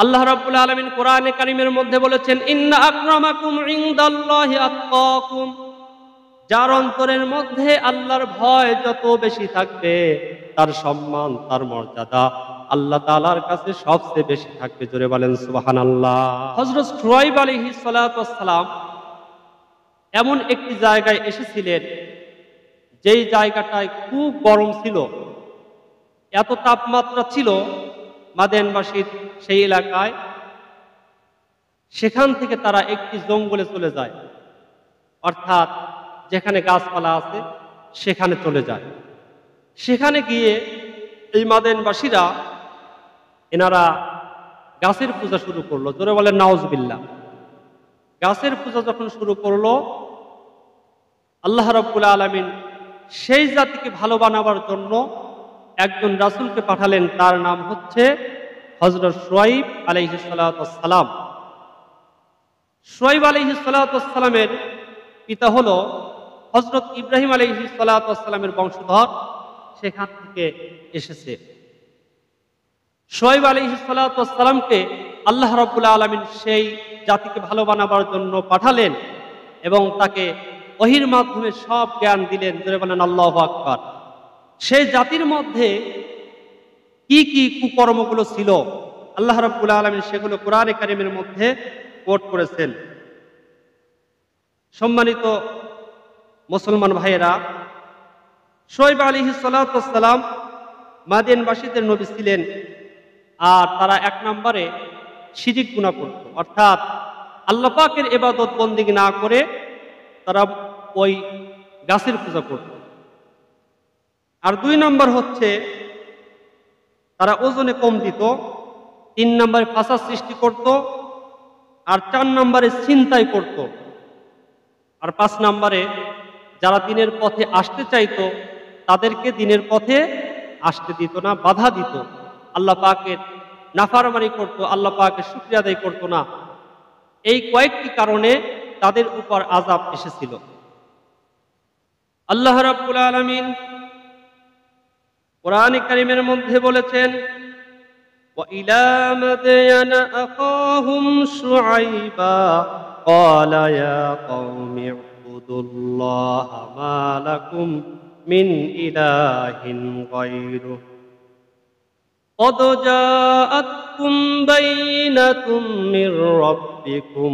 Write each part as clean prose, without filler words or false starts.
আল্লাহ রাব্বুল আলামিন কোরআনে কারীমের মধ্যে বলেছেন, ইন্না আকরামাকুম ইনদাল্লাহি আতকাকুম। যার অন্তরের মধ্যে আল্লাহর ভয় যত বেশি থাকবে, তার সম্মান, তার মর্যাদা আল্লাহ তাআলার কাছে সবচেয়ে বেশি থাকবে। জোরে বলেন সুবহানাল্লাহ। হযরত শুআয়ব আলাইহিস সালাতু ওয়াস সালাম এমন একটি জায়গায় এসেছিলেন, যেই জায়গাটায় খুব গরম ছিল, এত তাপমাত্রা ছিল মাদায়েনবাসীর সেই এলাকায়। সেখান থেকে তারা একটি জঙ্গলে চলে যায়, অর্থাৎ যেখানে গাছপালা আছে সেখানে চলে যায়। সেখানে গিয়ে এই মাদায়েনবাসীরা এনারা গাছের পূজা শুরু করলো। জোরে বলেন নাউজুবিল্লাহ। গাছের পূজা যখন শুরু করলো, আল্লাহ রাব্বুল আলামিন সেই জাতিকে ভালো বানাবার জন্য একজন রাসূলকে পাঠালেন, তার নাম হচ্ছে হযরত শুআয়ব আলাইহিস সালাতু ওয়াস সালাম। শুআয়ব আলাইহিস সালাতু ওয়াস সালামের পিতা হলো হযরত ইব্রাহিম আলাইহিস সালাতু ওয়াস সালামের বংশধর, সেখান থেকে এসেছে। শুআয়ব আলাইহিস সালাতু ওয়াস সালামকে আল্লাহ রাব্বুল আলামিন সেই জাতিকে ভালো বানাবার জন্য পাঠালেন এবং তাকে ওহীর মাধ্যমে সব জ্ঞান দিলেন। জোরে বলেন আল্লাহু আকবার। সেই জাতির মধ্যে কি কি কুকর্মগুলো ছিল, আল্লাহ রাব্বুল আলামিন সেগুলো কোরআনে কারীমের মধ্যে কোট করেছেন। সম্মানিত মুসলমান ভাইয়েরা, শুআয়ব আলাইহিস সালাতু ওয়াস সালাম মাদিয়ানবাসীদের নবী ছিলেন, আর তারা এক নম্বরে শিরিক গুনাহ করত, অর্থাৎ আল্লাহ পাকের ইবাদত বন্দেগী না করে তারা ওই গাছের পূজা করত। আর দুই নম্বর হচ্ছে তারা ওজনে কম দিত, তিন নম্বরে ফাসাদ সৃষ্টি করত, আর চার নম্বরে ছিনতাই করত, আর পাঁচ নম্বরে যারা দিনের পথে আসতে চাইতো তাদেরকে দিনের পথে আসতে দিত না, বাধা দিত। আল্লাহ পাকের নাফরমানি করত, আল্লাহ পাকের শুকরিয়া আদায় করত না। এই কয়েকটি কারণে তাদের উপর আযাব এসেছিল। আল্লাহ রাব্বুল আলামিন কোরআনে কারীমের মধ্যে বলেছেন, ওয়া ইলা মাদয়ানা আখাহুম শুআইবা ক্বালা ইয়া কওমি ইবুদুল্লাহা মা লাকুম মিন ইলাহিন গায়রুহু قد جاءتكم بينة من ربكم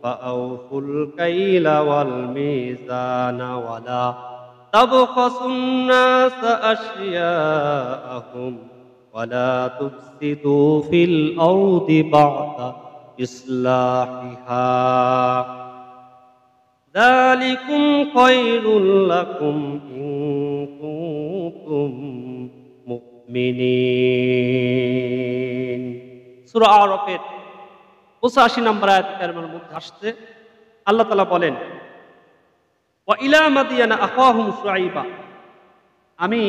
فأوفوا الكيل والميزان ولا تبخسوا الناس أشياءهم ولا تفسدوا في الأرض بعد إصلاحها ذلكم خير لكم إن كنتم মুমিনিন। সূরা আরাফের 85 নম্বর আয়াতের মধ্যে আসছে, আল্লাহ তাআলা বলেন, ওয়া ইলা মাদিয়ানা আখাহুম শুআইবা, আমি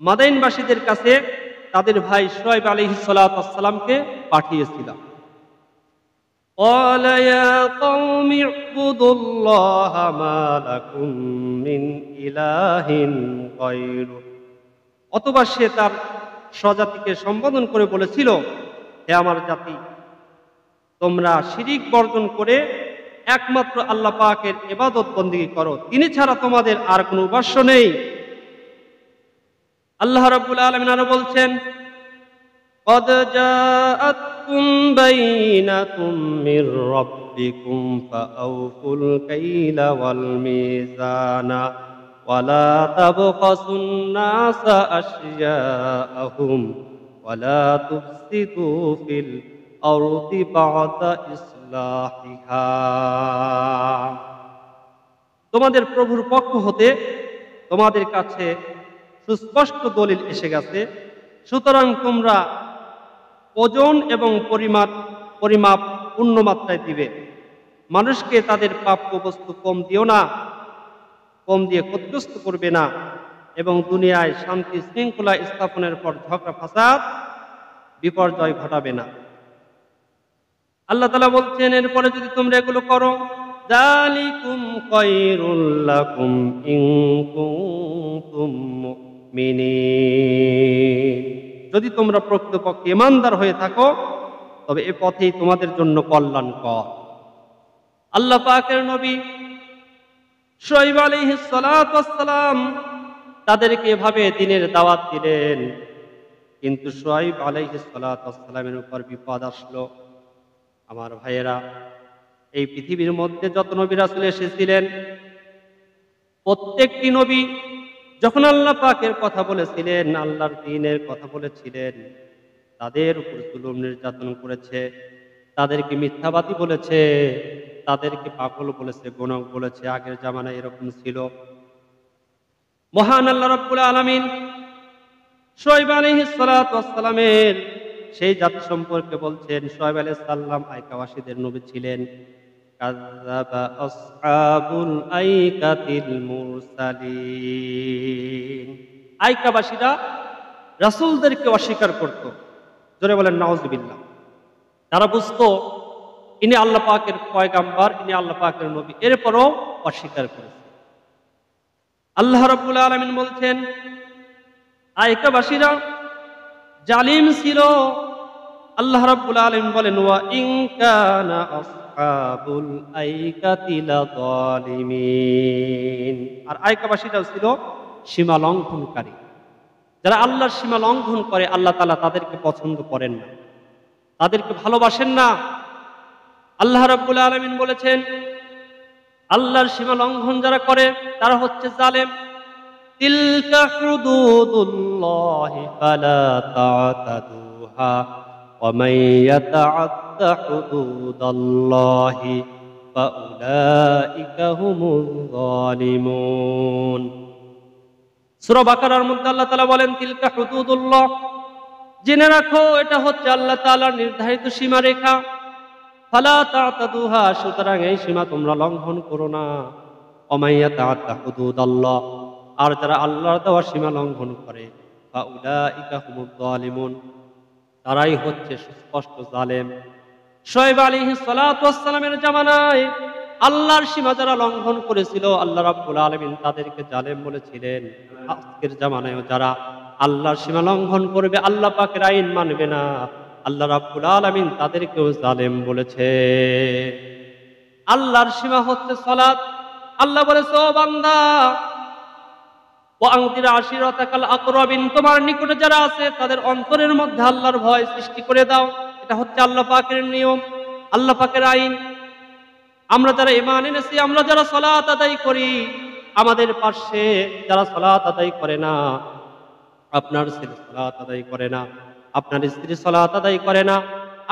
মাদায়েনবাসীদের কাছে তাদের ভাই শুআয়ব আলাইহিস সালাতু ওয়াস সালামকে পাঠিয়েছিলাম। ক্বালা ইয়া কওমি ইবুদুল্লাহা মা লাকুম মিন ইলাহিন গায়রুহু, অথবা সে তার স্বজাতিকে সম্বোধন করে বলেছিল, হে আমার জাতি, তোমরা শিরিক বর্জন করে একমাত্র আল্লাহ পাকের ইবাদত বন্দেগী করো, তিনি ছাড়া তোমাদের আর কোনো উপাস্য নেই। আল্লাহ রাব্বুল আলামিন আরো বলছেন, قد جاءتكم بينة من ربكم فأوفوا الكيل والميزان ولا تبخسوا الناس أشياءهم ولا تفسدوا في الأرض بعد إصلاحها। তোমাদের প্রভুর পক্ষ হতে তোমাদের কাছে সুস্পষ্ট দলিল এসে গেছে, সুতরাং তোমরা ওজন এবং পরিমাপ পূর্ণ মাত্রায় দিবে। মানুষকে তাদের প্রাপ্য বস্তু কম দিও না, কম দিয়ে ক্ষতিগ্রস্ত করবে না, এবং দুনিয়ায় শান্তি শৃঙ্খলা স্থাপনের পর ঝগড়া ফাসাদ বিপর্যয় ঘটাবে না। আল্লাহ তাআলা বলছেন, এরপরে যদি তোমরা এগুলো করো, যালিকুম খায়রুল লাকুম ইন কুনতুম মুমিনিন, যদি তোমরা প্রকৃতপক্ষে ঈমানদার হয়ে থাকো তবে এ পথেই তোমাদের জন্য কল্যাণকর। আল্লাহ পাকের নবী শুআয়ব আলাইহিস সালাতু ওয়াস সালাম তাদেরকে এভাবে দ্বীনের দাওয়াত দিলেন, কিন্তু শুআয়ব আলাইহিস সালাতু ওয়াস সালামের উপর বিপদ আসলো। আমার ভাইয়েরা, এই পৃথিবীর মধ্যে যত নবী রাসূল এসেছিলেন, প্রত্যেকটি নবী যখন আল্লাহ পাকের কথা বলেছিলেন, আল্লাহর দ্বীনের কথা বলেছিলেন, তাদের উপর জুলুম নির্যাতন করেছে, তাদেরকে মিথ্যাবাদী বলেছে, তাদেরকে পাগল বলেছে, গণক বলেছে। আগের জামানায় এরকম ছিল। মহান আল্লাহ রাব্বুল আলামিন শুআয়ব আলাইহিস সালাতু ওয়াস সালামের সেই জাতি সম্পর্কে বলছেন, শুআয়ব আলাইহিস সালাম আইকাবাসীদের নবী ছিলেন। কাযযাবা আসহাবুল আইকাতিল মুরসালিন। আইকাবাসীরা রাসূলদেরকে অস্বীকার করত। জোরে বলেন নাউযুবিল্লাহ। তারা বুঝতো ইনি আল্লাহ পাকের পয়গাম্বর, ইনি আল্লাহ পাকের নবী, এরপরও অস্বীকার করেছে। আল্লাহ রাব্বুল আলামিন বলছেন, আইকাবাসীরা জালিম ছিল। আল্লাহ রাব্বুল আলামিন বলেন, ওয়া ইন কানা আসহাবুল আইকাতি লাযালিমিন। আর আইকাবাসীরাও ছিল সীমা লঙ্ঘনকারী। যারা আল্লাহর সীমা লঙ্ঘন করে, আল্লাহ তাআলা তাদেরকে পছন্দ করেন না, তাদেরকে ভালোবাসেন না। আল্লাহ রাব্বুল আলামিন বলেছেন, আল্লাহর সীমা লঙ্ঘন যারা করে তারা হচ্ছে জালেম। তিলকা হুদুদুল্লাহি ফালা তা'তাদুহা ওয়া মান ইয়াতা'আদ্দা হুদুদাল্লাহি ফাউলাইকা হুমুয যালিমুন। সূরা বাকারার মধ্যে আল্লাহ তাআলা বলেন, তিলকা হুদুদুল্লাহ, জেনে রাখো এটা হচ্ছে আল্লাহ তাআলার নির্ধারিত সীমারেখা। ফালা তা'তাদুহা, সুতরাং এই সীমা তোমরা লঙ্ঘন করো না। ওয়া মান ইয়াতা'আদ্দা হুদুদাল্লাহ, আর যারা আল্লাহর দেওয়া সীমা লঙ্ঘন করে, ফাউলাইকা হুমুয যালিমুন, তারাই হচ্ছে সুস্পষ্ট জালেম। শুআয়ব আলাইহিস সালাতু ওয়াস সালামের জামানায় আল্লাহর সীমা যারা লঙ্ঘন করেছিল, আল্লাহ রাব্বুল আলামিন তাদেরকে জালেম বলেছিলেন। আজকের জামানায়ও যারা আল্লাহর সীমা লঙ্ঘন করবে, আল্লাহ পাকের আইন মানবে না, আল্লাহ রাব্বুল আলামিন তাদেরকেও জালেম বলেছে। আল্লাহর সীমা হচ্ছে সালাত। আল্লাহ বলেছে, ও বান্দা, ওয়া আনজির আশিরাতাকাল আকরাবিন, তোমার নিকটে যারা আছে তাদের অন্তরের মধ্যে আল্লাহর ভয় সৃষ্টি করে দাও। এটা হচ্ছে আল্লাহ পাকের নিয়ম, আল্লাহ পাকের আইন। আমরা যারা ঈমান এনেছি, আমরা যারা সালাত আদায় করি, আমাদের পাশে যারা সালাত আদায় করে না, আপনার ছেলে সালাত আদায় করে না, আপনার স্ত্রী সালাত আদায় করে না,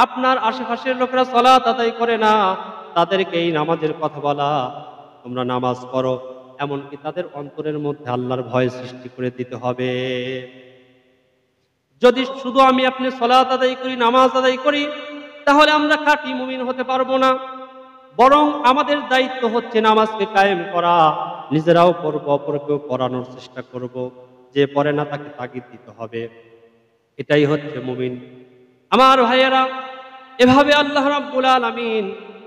আপনার আশেপাশের লোকেরা সালাত আদায় করে না, তাদেরকে এই নামাজের কথা বলা, তোমরা নামাজ পড়ো, এমনকি তাদের অন্তরের মধ্যে আল্লাহর ভয় সৃষ্টি করে দিতে হবে। যদি শুধু আমি আপনি সালাত আদায় করি, নামাজ আদায় করি, তাহলে আমরা খাঁটি মুমিন হতে পারবো না। বরং আমাদের দায়িত্ব হচ্ছে নামাজকে কায়েম করা, নিজেরাও পড়বো, অপরকেও পড়ানোর চেষ্টা করব। যে পড়ে না তাকে তাগিদ দিতে হবে। এটাই হচ্ছে মুমিন। আমার ভাইয়েরা, এভাবে আল্লাহ রাব্বুল আলামিন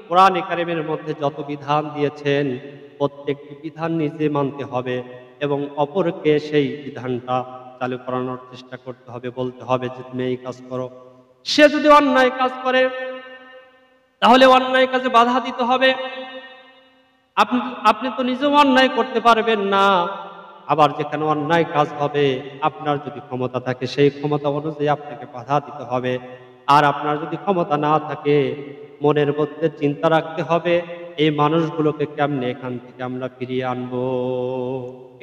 কোরআনে কারিমের মধ্যে যত বিধান দিয়েছেন, প্রত্যেকটি বিধান নিজে মানতে হবে এবং অপরকে সেই বিধানটা চালু করানোর চেষ্টা করতে হবে। বলতে হবে যে তুমি এই কাজ করো। সে যদি অন্যায় কাজ করে, তাহলে অন্যায় কাজে বাধা দিতে হবে। আপনি তো নিজেও অন্যায় করতে পারবেন না, আবার যেখানে অন্যায় কাজ হবে, আপনার যদি ক্ষমতা থাকে সেই ক্ষমতা অনুযায়ী আপনাকে বাধা দিতে হবে। আর আপনার যদি ক্ষমতা না থাকে, মনের মধ্যে চিন্তা রাখতে হবে এই মানুষগুলোকে কেমনে এখান থেকে আমরা ফিরিয়ে আনবো।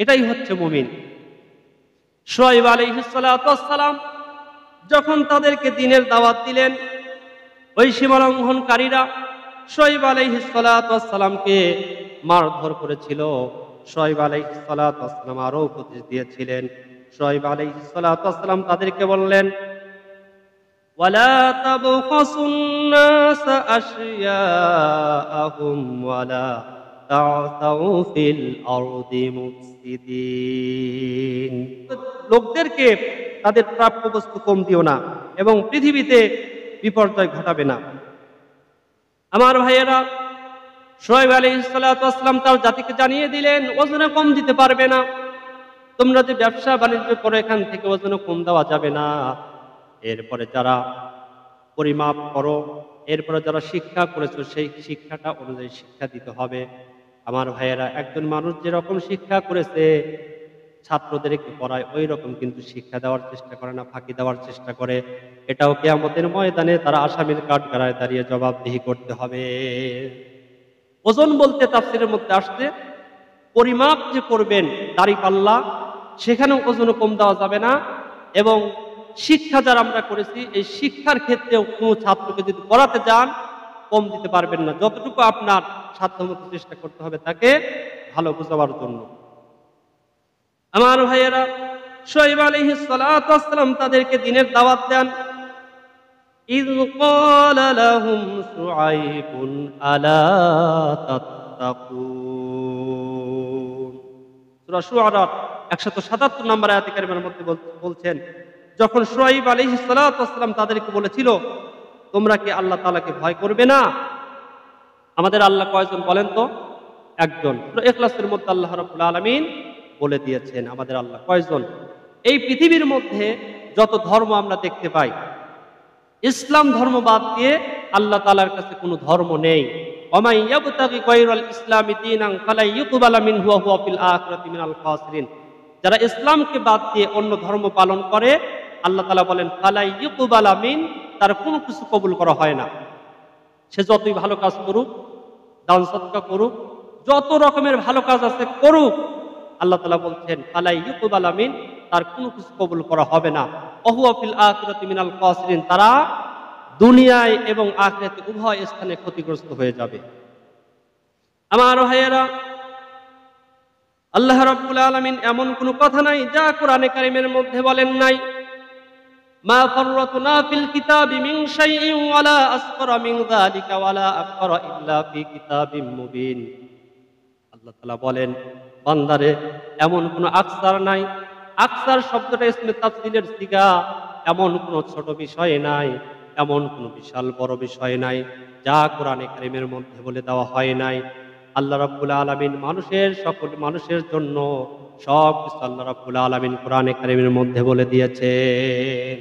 এটাই হচ্ছে মুমিন। শুআয়ব আলাইহিস সালাতু ওয়াস সালাম যখন তাদেরকে দ্বীনের দাওয়াত দিলেন, ওই সীমালঙ্ঘনকারীরা শুআয়ব আলাইহিস সালাতু ওয়াস সালামকে মারধর করেছিল। শুআয়ব আলাইহিস সালাতু ওয়াস সালাম আরো উপদেশ দিয়েছিলেন। শুআয়ব আলাইহিস সালাতু ওয়াস সালাম তাদেরকে বললেন, ওয়ালা তাবখাসুন নাস আশিয়াআহুম ওয়ালা তা'তাউ ফিল আরদি মুফসিদিন। লোকদেরকে তাদের প্রাপ্য বস্তু কম দিও না এবং পৃথিবীতে বিপর্যয় ঘটাবে না। আমার ভাইয়েরা, শুআয়ব আলাইহিস সালাতু ওয়াস সালাম তার জাতিকে জানিয়ে দিলেন, ওজনে কম দিতে পারবে না। তোমরা যে ব্যবসা বাণিজ্য করো, এখান থেকে ওজনে কম দেওয়া যাবে না। এরপরে যারা পরিমাপ করো, এরপরে যারা শিক্ষা করেছো সেই শিক্ষাটা অনুযায়ী শিক্ষা দিতে হবে। আমার ভাইয়েরা, একজন মানুষ যেরকম শিক্ষা করেছে ছাত্রদেরকে পড়ায় ওই রকম কিন্তু শিক্ষা দেওয়ার চেষ্টা করে না, ফাঁকি দেওয়ার চেষ্টা করে। এটাও কিয়ামতের ময়দানে তারা আসামির কাঠগড়ায় দাঁড়িয়ে জবাবদিহি করতে হবে। ওজন বলতে তাফসীরের মধ্যে আসছে পরিমাপ যে করবেন দাড়িপাল্লা, সেখানেও ওজন কম দেওয়া যাবে না। এবং শিক্ষা যারা আমরা করেছি এই শিক্ষার ক্ষেত্রেও কোনো ছাত্রকে যদি পড়াতে যান কম দিতে পারবেন না, যতটুকু আপনার সাধ্যমতো চেষ্টা করতে হবে তাকে ভালো বোঝাবার জন্য। আমার ভাইয়েরা, শুআয়ব আলাইহিস সালাতু ওয়াস সালাম তাদেরকে দ্বীনের দাওয়াত দেন। ইয ক্বালা লাহুম শুআয়বুন আলা তাত্তাকুন। সূরা শুআরা 177 নম্বর আয়াতে কারিমার মধ্যে বলছেন, যখন শুআয়ব আলাইহিস সালাতু ওয়াস সালাম তাদেরকে বলেছিল তোমরা কি আল্লাহ তাআলাকে ভয় করবে না? আমাদের আল্লাহ কয়জন বলেন তো? একজন। সূরা ইখলাসের মধ্যে আল্লাহ রাব্বুল আলামিন বলে দিয়েছেন আমাদের আল্লাহ কয়জন। এই পৃথিবীর মধ্যে যত ধর্ম আমরা দেখতে পাই, ইসলাম ধর্ম বাদ দিয়ে আল্লাহ তাআলার কাছে কোনো ধর্ম নেই। ওয়ামাই ইয়াবতাগি গায়রাল ইসলামি দীনান ফালা ইউকবালা মিনহু ওয়া হুয়া ফিল আখিরাতি মিনাল খাসিরিন। যারা ইসলামকে বাদ দিয়ে অন্য ধর্ম পালন করে আল্লাহ তাআলা বলেন ফালা ইউকবালা মিন, তার কোনো কিছু কবুল করা হয় না। সে যতই ভালো কাজ করুক, দান সদকা করুক, যত রকমের ভালো কাজ আছে করুক, আল্লাহ তাআলা বলছেন ফালা ইউকবালা মিন, তার কোনো কিছু কবুল করা হবে না। ওয়া হুয়া ফিল আখিরাতি মিনাল খাসিরিন, তারা দুনিয়ায় এবং আখিরাতে উভয় স্থানে ক্ষতিগ্রস্ত হয়ে যাবে। আমার ভাইয়েরা, আল্লাহ রাব্বুল আলামিন এমন কোনো কথা নাই যা কোরআনে কারীমের মধ্যে বলেন নাই। মা ফাররাতনা ফিল কিতাবি মিন শাইইন ওয়ালা আসগরা মিন যালিকা ওয়ালা আকবারা ইল্লা ফি কিতাবিম মুবিন। আল্লাহ তাআলা বলেন, বান্দারে এমন কোনো আকসার নাই। আকসার শব্দটা ইসমে তাফসীলের সিগা। এমন কোনো ছোট বিষয় নাই, এমন কোনো বিশাল বড় বিষয় নাই যা কোরআনে কারীমের মধ্যে বলে দেওয়া হয় নাই। আল্লাহ রাব্বুল আলামিন মানুষের সকল মানুষের জন্য সব কিছু আল্লাহ রাব্বুল আলামিন কোরআনে কারীমের মধ্যে বলে দিয়েছেন।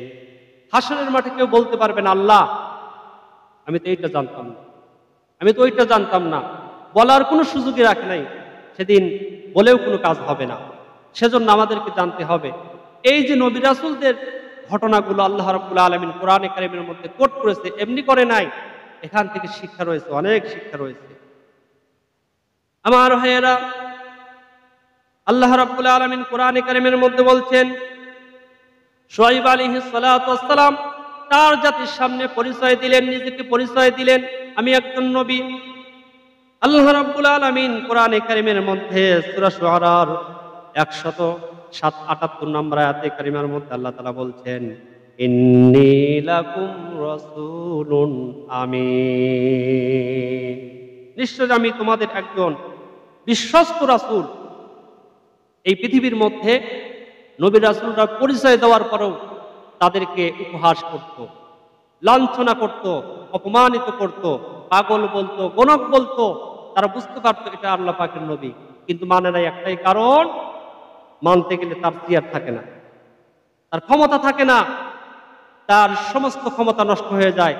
হাসরের মাঠে কেউ বলতে পারবে না আল্লাহ আমি তো এইটা জানতাম না, আমি তো ওইটা জানতাম না, বলার কোনো সুযোগই রাখে নাই। সেদিন বলেও কোনো কাজ হবে না। সেজন্য আমাদেরকে জানতে হবে এই যে নবী রাসূলদের ঘটনাগুলো আল্লাহ রাব্বুল আলামিন কোরআনে কারীমের মধ্যে কোট করেছে, এমনি করে নাই। এখান থেকে শিক্ষা রয়েছে, অনেক শিক্ষা রয়েছে। আমার ভাইয়েরা, আল্লাহ রাব্বুল আলামিন কোরআনে কারীমের মধ্যে বলছেন শুআয়ব আলাইহিস সালাতু ওয়াস সালাম তার জাতির সামনে পরিচয় দিলেন, নিজেকে পরিচয় দিলেন আমি একজন নবী। আল্লাহ রাব্বুল আলামিন কোরআনে কারীমের মধ্যে সূরা শুআরার 178 নম্বর আয়াতে কারিমার মধ্যে আল্লাহ তাআলা বলছেন ইন্নী লাকুম রাসূলুন আমিন, নিশ্চয় আমি তোমাদের একজন বিশ্বস্ত রাসূল। এই পৃথিবীর মধ্যে নবী রাসূলরা পরিচয় দেওয়ার পরেও তাদেরকে উপহাস করত, লাঞ্ছনা করত, অপমানিত করত, পাগল বলতো, গণক বলতো। তারা বুঝতে পারতো এটা আল্লাহ পাকের নবী, কিন্তু মানে না একটাই কারণ, মানতে গেলে তার চেয়ার থাকে না, তার ক্ষমতা থাকে না, তার সমস্ত ক্ষমতা নষ্ট হয়ে যায়।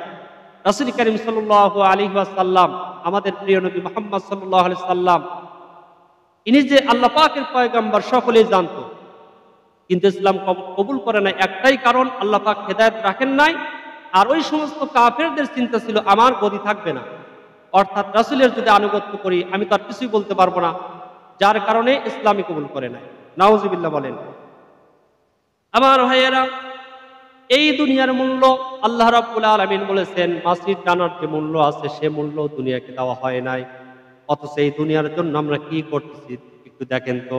রাসূল করিম সাল্লাল্লাহু আলাইহি ওয়াসাল্লাম, আমাদের প্রিয় নবী মুহাম্মদ সাল্লাল্লাহু আলাইহি সাল্লাম, ইনি যে আল্লাহ পাকের পয়গম্বর সকলেই জানতো, কিন্তু ইসলাম কবুল করে নাই একটাই কারণ, আল্লাহ পাক হেদায়েত রাখেন নাই। আর ওই সমস্ত কাফেরদের চিন্তা ছিল আমার গদি থাকবে না, অর্থাৎ রাসূলের যদি আনুগত্য করি আমি তো আর কিছুই বলতে পারবো না, যার কারণে ইসলামই কবুল করে নাই। নাউজুবিল্লাহ বলেন। আমার ভাইয়েরা, এই দুনিয়ার মূল্য আল্লাহ রাব্বুল আলামিন বলেছেন মাছির দানার যে মূল্য আছে সে মূল্য দুনিয়াকে দেওয়া হয় নাই। অথচ এই দুনিয়ার জন্য আমরা কি করতেছি একটু দেখেন তো।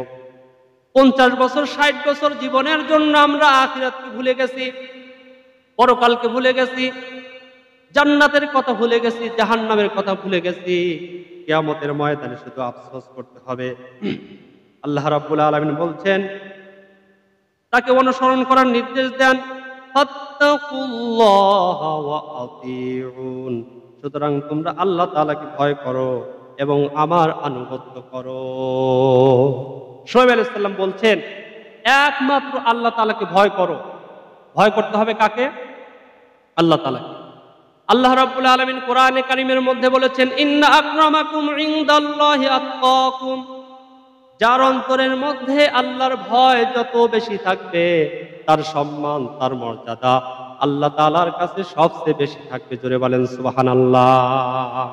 50 বছর 60 বছর জীবনের জন্য আমরা আখিরাতকে ভুলে গেছি, পরকালকে ভুলে গেছি, জান্নাতের কথা ভুলে গেছি, জাহান্নামের কথা ভুলে গেছি। কিয়ামতের ময়দানে শুধু আফসোস করতে হবে। আল্লাহ রাব্বুল আলামিন বলছেন তাকে অনুসরণ করার নির্দেশ দেন, ফাত্তাকুল্লাহা ওয়া আতিউন, সুতরাং তোমরা আল্লাহ তাআলাকে ভয় করো এবং আমার আনুগত্য করো। শুআয়ব আলাইহিস সালাম বলছেন একমাত্র আল্লাহ তাআলাকে ভয় করো। ভয় করতে হবে কাকে? আল্লাহ তাআলা। আল্লাহ রাব্বুল আলামিন কোরআনে কারীমের মধ্যে বলেছেন, ইন্না আকরামাকুম ইনদাল্লাহি আতকাকুম। যার অন্তরের মধ্যে আল্লাহর ভয় যত বেশি থাকবে, তার সম্মান, তার মর্যাদা আল্লাহ তাআলার কাছে সবচেয়ে বেশি থাকবে। জোরে বলেন সুবহানাল্লাহ।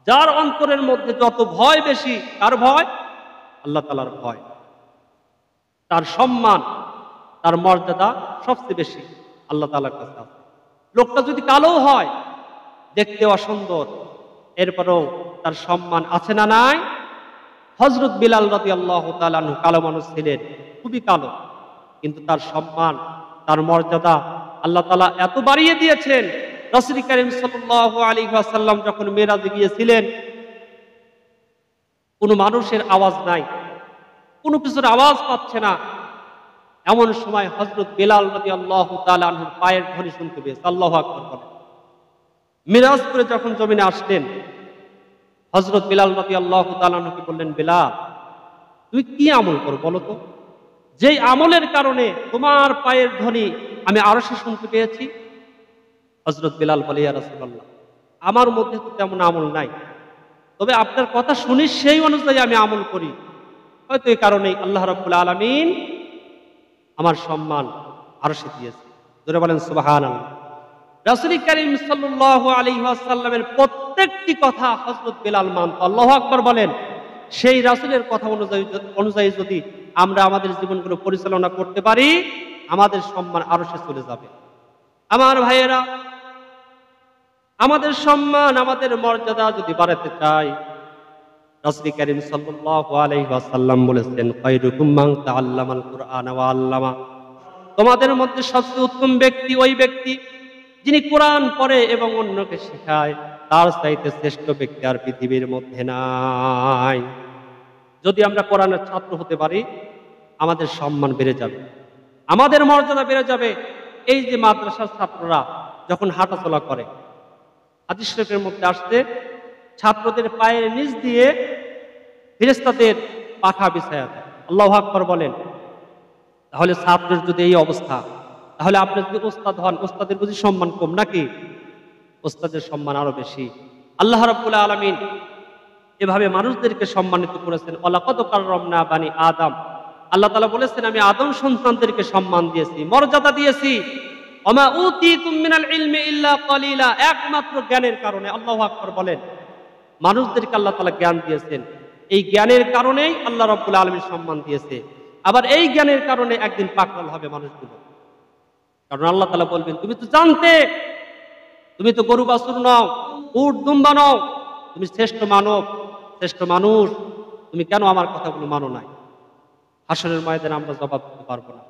যার অন্তরের মধ্যে যত ভয় বেশি, কার ভয়? আল্লাহ তাআলার ভয়, তার সম্মান, তার মর্যাদা সবচেয়ে বেশি আল্লাহ তাআলার কাছে আছে। লোকটা যদি কালো হয়, দেখতে অসুন্দর, এরপরও তার সম্মান আছে না নাই? হযরত বিলাল রাদিয়াল্লাহু তাআলা আনহু কালো মানুষ ছিলেন, খুবই কালো, কিন্তু তার সম্মান, তার মর্যাদা আল্লাহ তাআলা এত বাড়িয়ে দিয়েছেন। রাসূল কারীম সাল্লাল্লাহু আলাইহি ওয়াসাল্লাম যখন মেরাজে গিয়েছিলেন, কোনো মানুষের আওয়াজ নাই, কোনো কিছুর আওয়াজ পাচ্ছে না। এমন সময় হযরত বিলাল রাদিয়াল্লাহু তাআলা আনহুর পায়ের ধ্বনি শুনতে পেয়েছে। আল্লাহু আকবার বলেন। মিরাজ করে যখন জমিনে আসলেন, হযরত বিলাল রাদিয়াল্লাহু তাআলা আনহুকে বললেন, বিলাল, তুমি কি আমল করো বলো তো, যেই আমলের কারণে তোমার পায়ের ধ্বনি আমি আরশে শুনতে পেয়েছি? হযরত বিলাল বলে, ইয়া রাসূলুল্লাহ, আমার মধ্যে তো তেমন আমল নাই, তবে আপনার কথা শুনি সেই অনুযায়ী আমি আমল করি। হয়তো এই কারণেই আল্লাহ রাব্বুল আলামিন আমার সম্মান আরশে দিয়েছে। জোরে বলেন সুবহানাল্লাহ। রাসূল কারীম সাল্লাল্লাহু আলাইহি ওয়াসাল্লামের প্রত্যেকটি কথা হযরত বিলাল মানত। আল্লাহু আকবার বলেন। সেই রাসূলের কথা অনুযায়ী যদি আমরা আমাদের জীবনগুলো পরিচালনা করতে পারি, আমাদের সম্মান আরশে চলে যাবে। আমার ভাইয়েরা, আমাদের সম্মান, আমাদের মর্যাদা যদি বাড়াতে চাই, রাসূল কারীম সাল্লাল্লাহু আলাইহি ওয়াসাল্লাম বলেছেন, খায়রুকুম মান তাআল্লামাল কুরআনা ওয়া আল্লামা। তোমাদের মধ্যে সবচেয়ে উত্তম ব্যক্তি ওই ব্যক্তি যিনি কোরআন পড়ে এবং অন্যকে শেখায়। তার চাইতে শ্রেষ্ঠ ব্যক্তি আর পৃথিবীর মধ্যে নাই। যদি আমরা কোরআনের ছাত্র হতে পারি, আমাদের সম্মান বেড়ে যাবে, আমাদের মর্যাদা বেড়ে যাবে। এই যে মাদ্রাসার ছাত্ররা যখন হাঁটাচলা করে, হাদিস শরীফের মধ্যে আসছে, ছাত্রদের পায়ের নিচ দিয়ে ফেরেশতাদের পাখা বিছায়া দেয়। আল্লাহু আকবার বলেন। তাহলে ছাত্রের যদি এই অবস্থা, তাহলে আপনি যদি ওস্তাদ হন, ওস্তাদের বুঝি সম্মান কম নাকি? ওস্তাদের সম্মান আরো বেশি। আল্লাহ রাব্বুল আলামিন এভাবে মানুষদেরকে সম্মানিত করেছেন। ওয়ালাকাদ কাররামনা বানি আদম। আল্লাহ তাআলা বলেছেন, আমি আদম সন্তানদেরকে সম্মান দিয়েছি, মর্যাদা দিয়েছি। ওমা উতীতুম মিনাল ইলমি ইল্লা কালিলা। একমাত্র জ্ঞানের কারণে। আল্লাহু আকবার বলেন। মানুষদেরকে আল্লাহ তাআলা জ্ঞান দিয়েছেন, এই জ্ঞানের কারণেই আল্লাহ রাব্বুল আলামিন সম্মান দিয়েছে। আবার এই জ্ঞানের কারণে একদিন পাকড়াল হবে মানুষগুলো। কারণ আল্লাহ তাআলা বলবেন, তুমি তো জানতে, তুমি তো গরু বাছুর নও, উট দুম্বা নও, তুমি শ্রেষ্ঠ মানব, শ্রেষ্ঠ মানুষ, তুমি কেন আমার কথাগুলো মানো নাই? হাসরের ময়দানে আমরা জবাব দিতে পারবো না।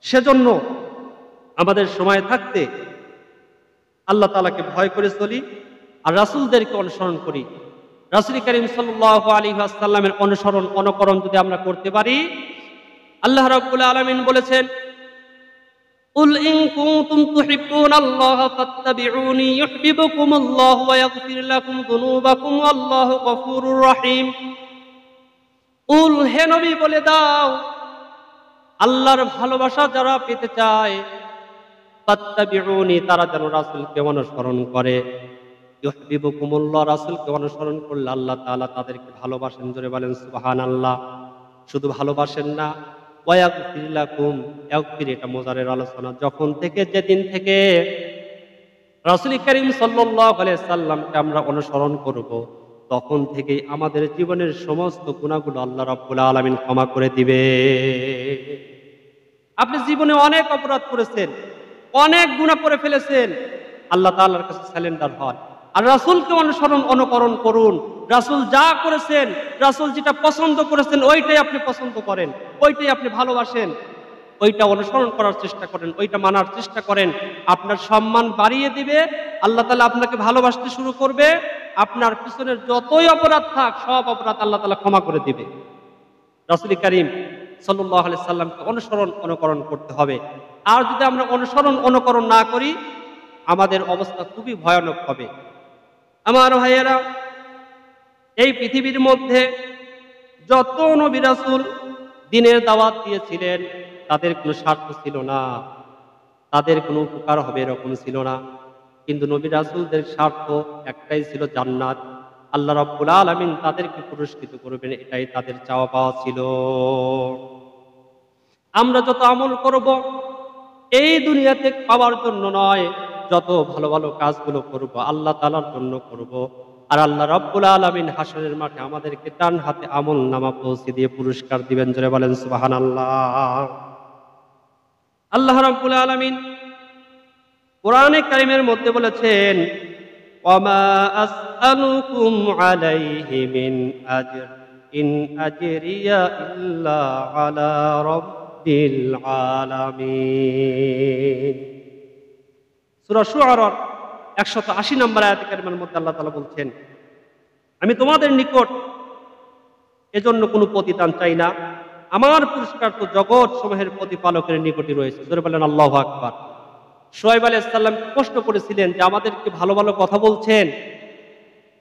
সেজন্য আমাদের সময় থাকতে আল্লাহ তাআলাকে ভয় করে চলি আর রাসূলদেরকে অনুসরণ করি। রাসূল কারীম সাল্লাল্লাহু আলাইহি ওয়াসাল্লামের অনুসরণ অনুকরণ যদি আমরা করতে পারি, আল্লাহ রাব্বুল আলামিন বলেছেন, কুল ইন কুনতুম তুহিব্বুনাল্লাহা ফাত্তাবিউনি ইউহিব্বুকুমুল্লাহু ওয়া ইয়াগফির লাকুম যুনুবাকুম ওয়াল্লাহু গফুরুর রহিম। কুল, হে নবী বলে দাও, আল্লাহর ভালোবাসা যারা পেতে চায়, ফাত্তাবিউনি, তারা যেন রাসূলকে অনুসরণ করে। ইউহিব্বুকুমুল্লাহ, রাসূলকে অনুসরণ করলে আল্লাহ তাআলা তাদেরকে ভালোবাসেন। জোরে বলেন সুবহানাল্লাহ। শুধু ভালোবাসেন না, ওয়া ইয়াগফির লাকুম, ইয়াগফির এটা মোজারের আলোচনা। যখন থেকে, যেদিন থেকে রাসূল কারীম সাল্লাল্লাহু আলাইহি সাল্লামকে আমরা অনুসরণ করব, তখন থেকেই আমাদের জীবনের সমস্ত গুনাহগুলো আল্লাহ রাব্বুল আলামিন ক্ষমা করে দিবে। আপনি জীবনে অনেক অপরাধ করেছেন, অনেক গুনাহ করে ফেলেছেন, আল্লাহ তাআলার কাছে সারেন্ডার হন আর রাসূলকে অনুকরণ করুন। রাসূল যা করেছেন, রাসূল যেটা পছন্দ করেছেন, ওইটাই আপনি পছন্দ করেন, ওইটাই আপনি ভালোবাসেন, ওইটা অনুসরণ করার চেষ্টা করেন, ওইটা মানার চেষ্টা করেন। আপনার সম্মান বাড়িয়ে দিবে, আল্লাহ তাআলা আপনাকে ভালোবাসতে শুরু করবে। আপনার পিছনের যতই অপরাধ থাক, সব অপরাধ আল্লাহ তাআলা ক্ষমা করে দিবে। রাসূল কারীম সাল্লাল্লাহু আলাইহি সাল্লামকে অনুকরণ করতে হবে। আর যদি আমরা অনুকরণ না করি, আমাদের অবস্থা খুবই ভয়ানক হবে। আমার ভাইয়েরা, এই পৃথিবীর মধ্যে যত নবী রাসূল দ্বীনের দাওয়াত দিয়েছিলেন, তাদের কোনো স্বার্থ ছিল না, তাদের কোনো উপকার হবে এরকম ছিল না। কিন্তু নবী রাসূলদের স্বার্থ একটাই ছিল, জান্নাত। আল্লাহ রাব্বুল আলামিন তাদেরকে পুরস্কৃত করবেন, এটাই তাদের চাওয়া পাওয়া ছিল। আমরা যত আমল করব এই দুনিয়াতে পাওয়ার জন্য নয়, যত ভালো ভালো কাজগুলো করব আল্লাহ তাআলার জন্য করব। আর আল্লাহ রাব্বুল আলামিন হাসরের মাঠে আমাদেরকে ডান হাতে আমল নামা পৌঁছে দিয়ে পুরস্কার দিবেন। জোরে বলেন সুবহানাল্লাহ। আল্লাহ রাব্বুল আলামিন কোরআনে কারীমের মধ্যে বলেছেন, ওয়ামা আসআলুকুম আলাইহি মিন আজর ইন আজরিয়া ইল্লা আলা রাব্বিল আলামিন। সূরা শুআরার 180 নম্বর আয়াতে কারিমার মধ্যে আল্লাহ তাআলা বলছেন, আমি তোমাদের নিকট এজন্য কোনো প্রতিদান চাই না, আমার পুরস্কার তো জগৎ সমূহের প্রতিপালকের নিকটই রয়েছে। জোরে বলেন আল্লাহু আকবার। শুআয়ব আলাইহিস সালাম প্রশ্ন করেছিলেন যে আমাদেরকে ভালো ভালো কথা বলছেন,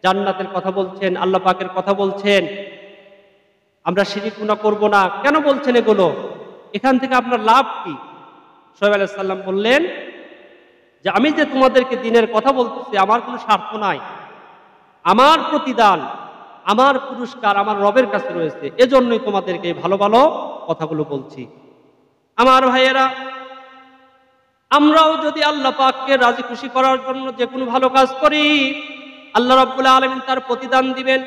জান্নাতের কথা বলছেন, আল্লাহ পাকের কথা বলছেন, আমরা শিরক গুনাহ করব না, কেন বলছেন এগুলো? এখান থেকে আপনার লাভ কি? শুআয়ব আলাইহিস সালাম বললেন যে আমি যে তোমাদেরকে দ্বীনের কথা বলতেছি, আমার কোনো স্বার্থ নাই, আমার প্রতিদান, আমার পুরস্কার আমার রবের কাছে রয়েছে, এজন্যই তোমাদেরকে এই ভালো ভালো কথাগুলো বলছি। আমার ভাইয়েরা, আমরাও যদি আল্লাহ পাককে রাজি খুশি করার জন্য যে কোনো ভালো কাজ করি, আল্লাহ রাব্বুল আলামিন তার প্রতিদান দিবেন।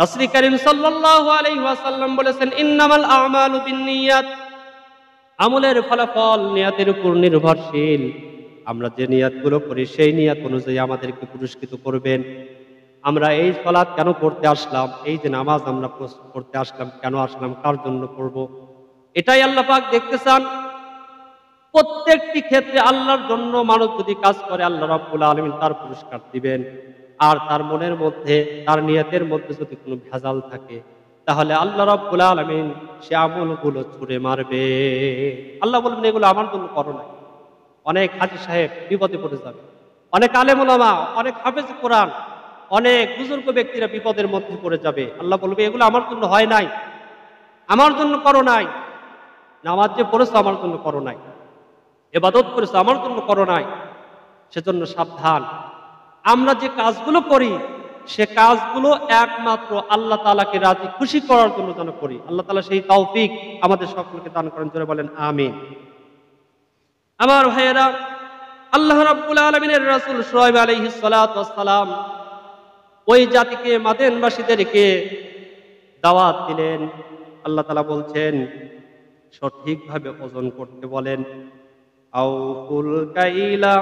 রাসূল কারীম সাল্লাল্লাহু আলাইহি ওয়াসাল্লাম বলেছেন, ইন্নামাল আমালু বিন্নিয়াত, আমলের ফলাফল নিয়তের উপর নির্ভরশীল। আমরা যে নিয়তগুলো করি সেই নিয়ত অনুযায়ী আমাদেরকে পুরস্কৃত করবেন। আমরা এই সালাত কেন পড়তে আসলাম, এই যে নামাজ আমরা পড়তে আসলাম, কেন আসলাম, কার জন্য করব, এটাই আল্লাহ পাক দেখতে চান। প্রত্যেকটি ক্ষেত্রে আল্লাহর জন্য মানুষ যদি কাজ করে, আল্লাহ রাব্বুল আলামিন তার পুরস্কার দিবেন। আর তার মনের মধ্যে, তার নিয়তের মধ্যে যদি কোনো ভেজাল থাকে, তাহলে আল্লাহ রাব্বুল আলামিন সে আমলগুলো ছুঁড়ে মারবে। আল্লাহ বলবেন এগুলো আমার জন্য করো না। অনেক হাজী সাহেব বিপদে পড়ে যাবে, অনেক আলেম ওলামা, অনেক হাফেজ কোরআন, অনেক বুজুর্গ ব্যক্তিরা বিপদের মধ্যে পড়ে যাবে। আল্লাহ বলবে এগুলো আমার জন্য হয় নাই, আমার জন্য করো নাই। নামাজ যে পড়েছো আমার জন্য করো নাই, ইবাদত করেছো আমার জন্য করো নাই। সেজন্য সাবধান, আমরা যে কাজগুলো করি সে কাজগুলো একমাত্র আল্লাহ তাআলাকে রাজি খুশি করার জন্য যেন করি। আল্লাহ তাআলা সেই তৌফিক আমাদের সকলকে দান করেন। জোরে বলেন আমিন। আমার ভাইয়েরা, আল্লাহ রাব্বুল আলামিনের রাসূল শুআয়ব আলাইহিস সালাতু ওয়াস সালাম ওই জাতিকে, মাদেনবাসীদেরকে দাওয়াত দিলেন। আল্লাহ তাআলা বলছেন সঠিকভাবে ওজন করতে বলেন, আউফুল কাইলা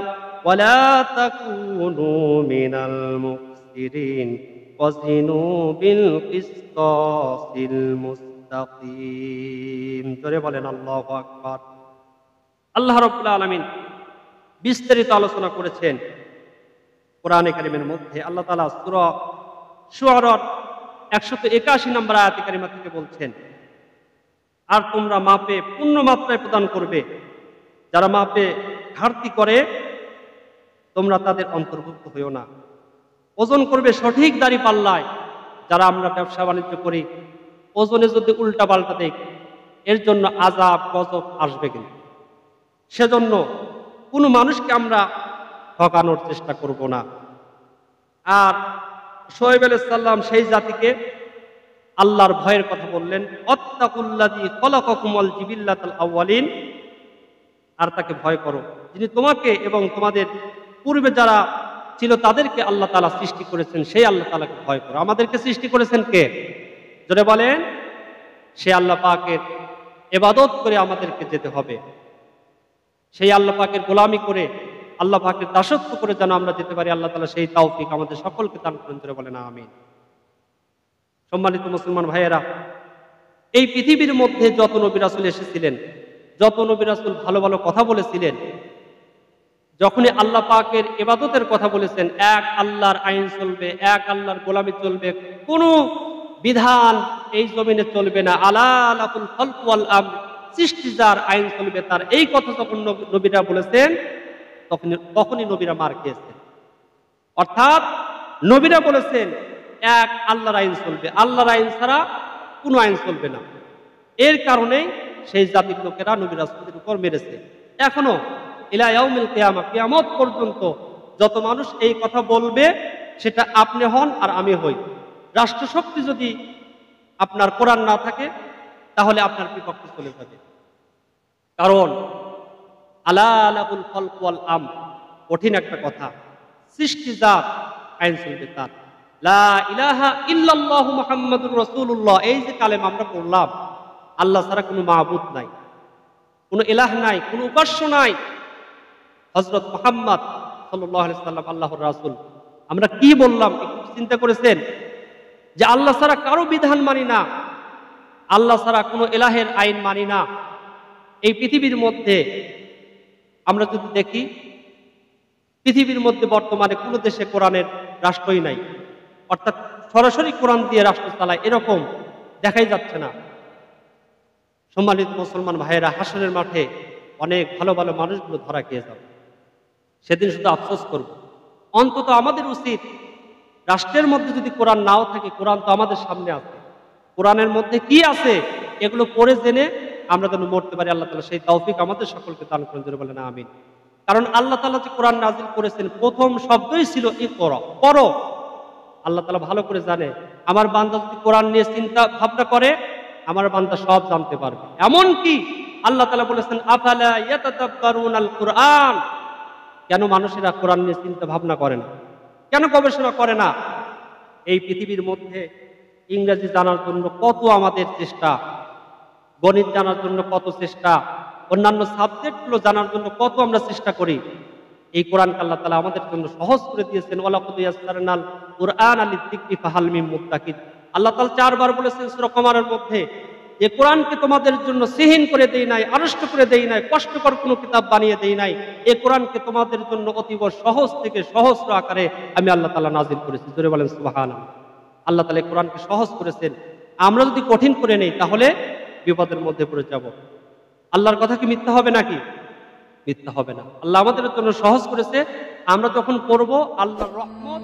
ওয়ালা তাকুনু মিনাল মুফসিরিন ওয়াজিনু বিল কিসতাসিল মুস্তাকিম। জোরে বলেন আল্লাহু আকবার। আল্লাহ রাব্বুল আলামিন বিস্তারিত আলোচনা করেছেন কোরআনে কারীমের মধ্যে। আল্লাহ তাআলা সূরা শুআরার 181 নম্বর আয়াতে কারিমা থেকে বলছেন, আর তোমরা মাপে পূর্ণ মাত্রায় প্রদান করবে, যারা মাপে ঘাটতি করে তোমরা তাদের অন্তর্ভুক্ত হইও না। ওজন করবে সঠিক দাড়ি পাল্লায়। যারা আমরা ব্যবসা বাণিজ্য করি, ওজনে যদি উল্টা পাল্টা দেই, এর জন্য আযাব গজব আসবে। কিন্তু সেজন্য কোনো মানুষকে আমরা ঠকানোর চেষ্টা করব না। আর শুআয়ব আলাইহিস সালাম সেই জাতিকে আল্লাহর ভয়ের কথা বললেন, আত্তাকুল্লাযী খলাকাকুম ওয়াল জিবিল্লাতাল আউয়ালিন, আর তাকে ভয় করো যিনি তোমাকে এবং তোমাদের পূর্বে যারা ছিল তাদেরকে আল্লাহ তাআলা সৃষ্টি করেছেন, সেই আল্লাহ তাআলাকে ভয় করো। আমাদেরকে সৃষ্টি করেছেন কে? জোরে বলেন। সে আল্লাহ পাকের ইবাদত করে আমাদেরকে যেতে হবে। সেই আল্লাহ পাকের গোলামি করে, আল্লাহ পাকের দাসত্ব করে যেন আমরা যেতে পারি। আল্লাহ তাআলা সেই তৌফিক আমাদের সকলকে দান করেন। জোরে বলেন আমিন। সম্মানিত মুসলমান ভাইয়েরা, এই পৃথিবীর মধ্যে যত নবী রাসূল এসেছিলেন, যত নবী রাসূল ভালো ভালো কথা বলেছিলেন, যখনই আল্লাহ পাকের ইবাদতের কথা বলেছেন, এক আল্লাহর আইন চলবে, এক আল্লাহর গোলামি চলবে, কোনো বিধান এই জমিনে চলবে না। আলা লাকুল খালকু ওয়াল আমর, সৃষ্টি যার, আইন চলবে তার, এই কথা যখন নবীরা বলেছেন তখনই নবীরা মার খেয়েছেন। অর্থাৎ নবীরা বলেছেন এক আল্লাহর আইন চলবে, আল্লাহর আইন ছাড়া কোনো আইন চলবে না। এর কারণেই সেই জাতির লোকেরা নবী রাসূলদের উপর মেরেছে। এখনো ইলা ইয়াউমিল কিয়ামা, কিয়ামত পর্যন্ত যত মানুষ এই কথা বলবে সেটা আপনি হন আর আমি হই। রাষ্ট্রশক্তি যদি আপনার কোরআন না থাকে তাহলে আপনার বিপক্ষে চলে যাবে। কারণ আলা লাহুল খালকু ওয়াল আমর, কঠিন একটা কথা। সৃষ্টি যার, আইন চলবে তার। লা ইলাহা ইল্লাল্লাহু মুহাম্মাদুর রাসূলুল্লাহ, এই যে কালেমা আমরা পড়লাম, আল্লাহ ছাড়া কোনো মাবুদ নাই, কোনো ইলাহ নাই, কোনো উপাস্য নাই। হযরত মুহাম্মদ সাল্লাল্লাহু আলাইহি সাল্লাম আল্লাহর রাসূল। আমরা কি বললাম একটু চিন্তা করেছেন? যে আল্লাহ ছাড়া কারো বিধান মানি না, আল্লাহ ছাড়া কোনো ইলাহের আইন মানি না। এই পৃথিবীর মধ্যে আমরা যদি দেখি, পৃথিবীর মধ্যে বর্তমানে কোনো দেশে কোরআনের রাষ্ট্রই নাই, অর্থাৎ সরাসরি কোরআন দিয়ে রাষ্ট্র চালায় এরকম দেখাই যাচ্ছে না। সম্মানিত মুসলমান ভাইয়েরা, হাসরের মাঠে অনেক ভালো ভালো মানুষগুলো ধরা খেয়ে যাবে, সেদিন শুধু আফসোস করব। অন্তত আমাদের উচিত, রাষ্ট্রের মধ্যে যদি কোরআন নাও থাকে, কোরআন তো আমাদের সামনে আছে, কোরআনের মধ্যে কি আছে এগুলো পড়ে জেনে আমরা যেন মরতে পারি। আল্লাহ তাআলা সেই তৌফিক আমাদের সকলকে দান করেন, জোরে বলেন আমিন। কারণ আল্লাহ তাআলা যে কোরআন নাজিল করেছেন, প্রথম শব্দই ছিল ইকরা, পড়ো। আল্লাহ তাআলা ভালো করে জানে, আমার বান্দা যদি কোরআন নিয়ে চিন্তা ভাবনা করে, আমার বান্দা সব জানতে পারবে। এমন কি আল্লাহ তাআলা বলেছেন, আফালা ইয়াতাদাব্বারুনাল কুরআন, কেন মানুষেরা কোরআন নিয়ে চিন্তা ভাবনা করে না, কেন গবেষণা করে না? এই পৃথিবীর মধ্যে ইংরেজি জানার জন্য কত আমাদের চেষ্টা, গণিত জানার জন্য কত চেষ্টা, অন্যান্য সাবজেক্টগুলো জানার জন্য কত আমরা চেষ্টা করি। এই কোরআনকে আল্লাহ তাআলা আমাদের জন্য সহজ করে দিয়েছেন। ওয়ালাকাদ ইয়াসসারনাল কুরআনা লিযিকরি ফাহাল মিন মুদ্দাকির। আল্লাহ তাআলা 4 বার বলেছেন সূরা কমারের মধ্যে, যে কোরআনকে তোমাদের জন্য সিহীন করে দেই নাই, আড়ষ্ট করে দেই নাই, কষ্টকর কোনো কিতাব বানিয়ে দেই নাই। এই কোরআনকে তোমাদের জন্য অতীব সহজ থেকে সহস্র আকারে আমি আল্লাহ তাআলা নাজিল করেছি। জোরে বলেন সুবহানাল্লাহ। আল্লাহ তাআলা এই কোরআনকে সহজ করেছেন। আমরা যদি কঠিন করে নেই তাহলে বিপদের মধ্যে পড়ে যাব। আল্লাহর কথা কি মিথ্যা হবে নাকি? মিথ্যা হবে না। আল্লাহ আমাদের জন্য সহজ করেছে। আমরা যখন পড়ব, আল্লাহর রহমত